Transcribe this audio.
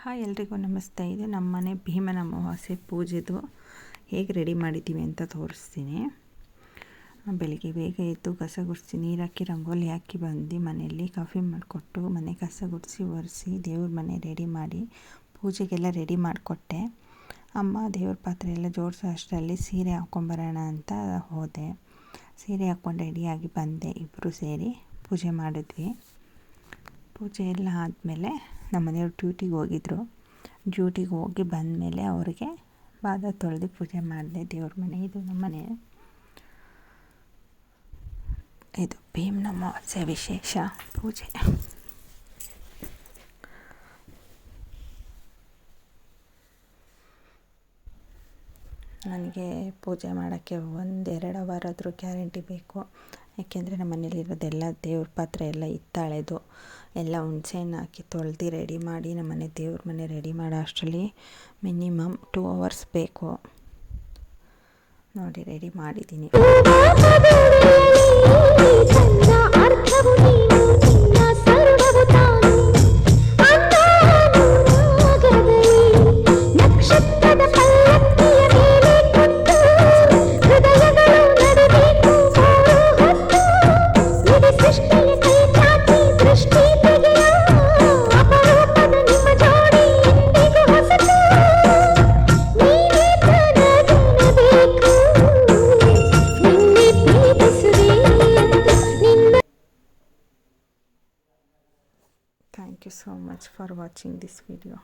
Hi ಎಲ್ರಿಗೂ ನಮಸ್ತೆ. ಇದು ನಮ್ಮನೆ ಭೀಮನ ಅಮಾವಾಸ್ಯೆ ಪೂಜೆದು ಹೇಗೆ ರೆಡಿ ಮಾಡಿದ್ದೀವಿ ಅಂತ ತೋರಿಸ್ತೀನಿ. ಬೆಳಿಗ್ಗೆ ಬೇಗ ಎದ್ದು ಕಸ ಗುಡಿಸಿ ನೀರು ಹಾಕಿ ರಂಗೋಲಿ ಹಾಕಿ ಬಂದು ಮನೆಯಲ್ಲಿ ಕಾಫಿ ಮಾಡಿಕೊಟ್ಟು ಮನೆ ಕಸ ಗುಡಿಸಿ ಒರೆಸಿ ದೇವ್ರ ಮನೆ ರೆಡಿ ಮಾಡಿ ಪೂಜೆಗೆಲ್ಲ ರೆಡಿ ಮಾಡಿಕೊಟ್ಟೆ. ಅಮ್ಮ ದೇವ್ರ ಪಾತ್ರೆ ಎಲ್ಲ ಜೋಡಿಸೋ ಅಷ್ಟರಲ್ಲಿ ಸೀರೆ ಹಾಕ್ಕೊಂಬರೋಣ ಅಂತ ಹೋದೆ. ಸೀರೆ ಹಾಕ್ಕೊಂಡು ರೆಡಿಯಾಗಿ ಬಂದೆ. ಇಬ್ಬರು ಸೇರಿ ಪೂಜೆ ಮಾಡಿದ್ವಿ. ಪೂಜೆ ಎಲ್ಲ ಆದಮೇಲೆ ನಮ್ಮ ಮನೆಯವ್ರು ಡ್ಯೂಟಿಗೆ ಹೋಗಿ ಬಂದಮೇಲೆ ಅವ್ರಿಗೆ ಪಾದ ತೊಳೆದು ಪೂಜೆ ಮಾಡಿದೆ. ದೇವ್ರ ಮನೆ ಇದು ನಮ್ಮ ಮನೆ. ಇದು ಭೀಮನ ಅಮಾವಾಸ್ಯೆ ವಿಶೇಷ ಪೂಜೆ. ನನಗೆ ಪೂಜೆ ಮಾಡೋಕ್ಕೆ 1-2 ಅವರ್ ಆದರೂ ಗ್ಯಾರಂಟಿ ಬೇಕು. ಯಾಕೆಂದರೆ ನಮ್ಮ ಮನೇಲಿರೋದೆಲ್ಲ ದೇವ್ರ ಪಾತ್ರೆ ಎಲ್ಲ ಇತ್ತಾಳೆದು ಎಲ್ಲ ಹುಣಸೆಹಣ್ಣು ಹಾಕಿ ತೊಳೆದು ರೆಡಿ ಮಾಡಿ ನಮ್ಮ ದೇವ್ರ ಮನೆ ರೆಡಿ ಮಾಡೋ ಅಷ್ಟರಲ್ಲಿ ಮಿನಿಮಮ್ 2 ಅವರ್ಸ್ ಬೇಕು. ನೋಡಿ ರೆಡಿ ಮಾಡಿದ್ದೀನಿ. Thank you so much for watching this video.